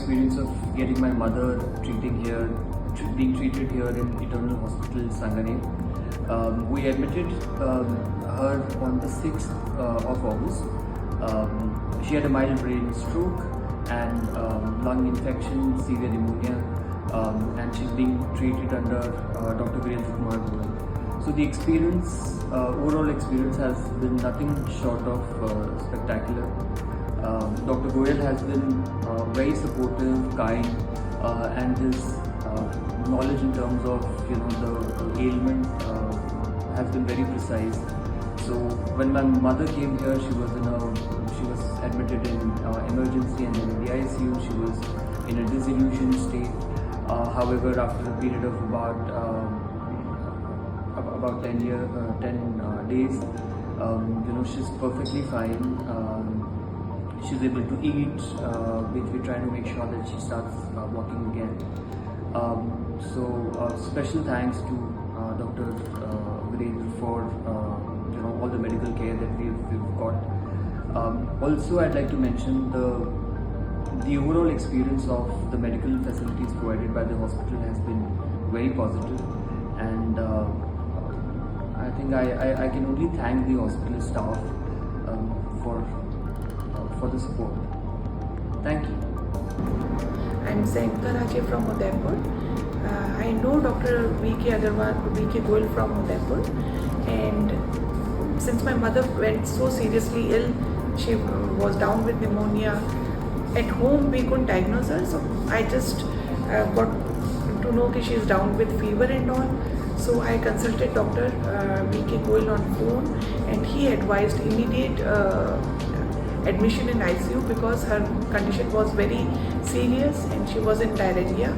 experience of getting my mother being treated here in Eternal Hospital, Sangane. We admitted her on the 6th of August. She had a mild brain stroke and lung infection, severe pneumonia, and she's being treated under Dr. Virendra. So the overall experience has been nothing short of spectacular. Dr. Goyal has been very supportive, kind, and his knowledge in terms of the ailment has been very precise. So when my mother came here, she was admitted in emergency and then in the ICU. She was in a disillusioned state. However, after a period of about 10 days, she's perfectly fine. She's able to eat. We're trying to make sure that she starts walking again. So special thanks to Dr. Virendra for all the medical care that we've got. Also, I'd like to mention the overall experience of the medical facilities provided by the hospital has been very positive, and I think I can only thank the hospital staff for the support. Thank you. I'm Sankaraje from Udaipur. I know Dr. V.K. Goyal from Udaipur, and since my mother went so seriously ill, she was down with pneumonia. At home we couldn't diagnose her, so I just got to know that she is down with fever and all. So I consulted Dr. V.K. Goyal on phone, and he advised immediate admission in ICU because her condition was very serious and she was in diarrhea.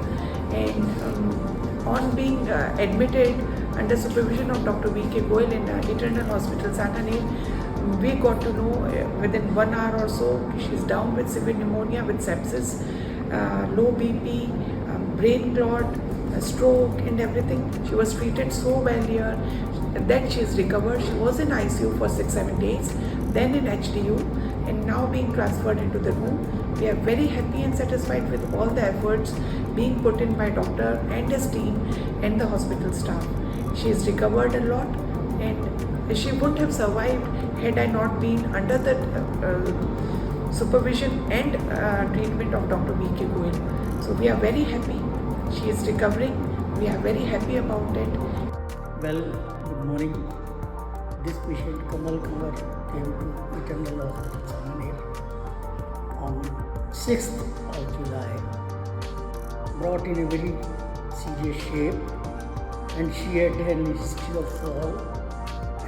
And on being admitted under supervision of Dr. V.K. Goyal in Eternal Hospital, Sangane, we got to know within 1 hour or so she's down with severe pneumonia with sepsis, low BP, brain clot, stroke and everything. She was treated so well here that she is recovered. She was in ICU for 6-7 days, then in HDU, and now being transferred into the room. We are very happy and satisfied with all the efforts being put in by doctor and his team and the hospital staff. She has recovered a lot, and she wouldn't have survived had I not been under the supervision and treatment of Dr. V.K. Goyal. So we are very happy. She is recovering. We are very happy about it. Well, good morning. This patient, Kamal Kanwar, came to Eternal Hospital, Sangane on 6th of July, brought in a very serious shape, and she had an history of fall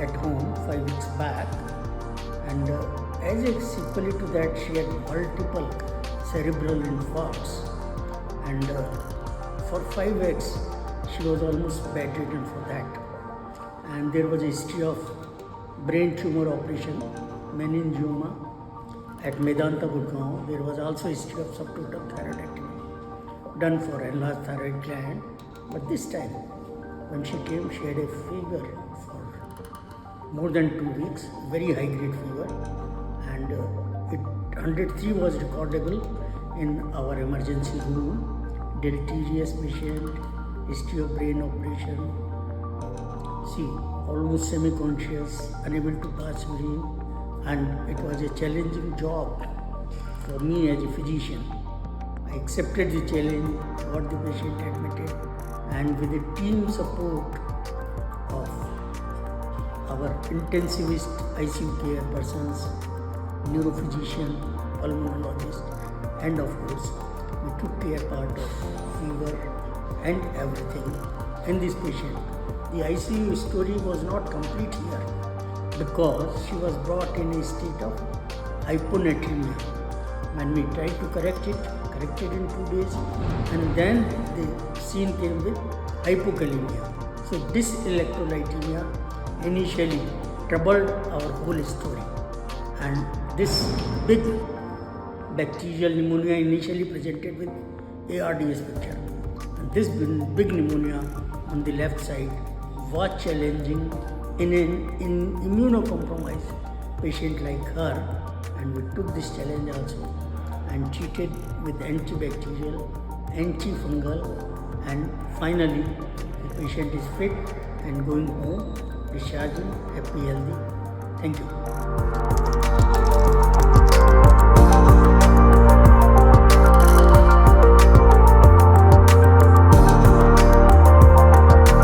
at home 5 weeks back, and as a sequel to that, she had multiple cerebral infarcts, and for 5 weeks she was almost bedridden for that, and there was a history of brain tumor operation, meningioma at Medanta, Gurgaon. There was also a history of subtotal thyroidectomy done for enlarged thyroid gland, but this time when she came, she had a fever for more than 2 weeks, very high grade fever, and 103 was recordable in our emergency room. Deleterious patient, history of brain operation, almost semi-conscious, unable to pass urine, and it was a challenging job for me as a physician. I accepted the challenge, got the patient admitted, and with the team support of our intensivist ICU care persons, neurophysician, pulmonologist, and of course, we took care part of fever and everything in this patient. The ICU story was not complete here because she was brought in a state of hyponatremia. When we tried to corrected in 2 days, and then the scene came with hypokalemia. So this electrolytemia initially troubled our whole story, and this big bacterial pneumonia initially presented with ARDS picture. And this big pneumonia on the left side was challenging in an immunocompromised patient like her, and we took this challenge also. and treated with antibacterial, antifungal, and finally the patient is fit and going home, discharging, happy, healthy. Thank you.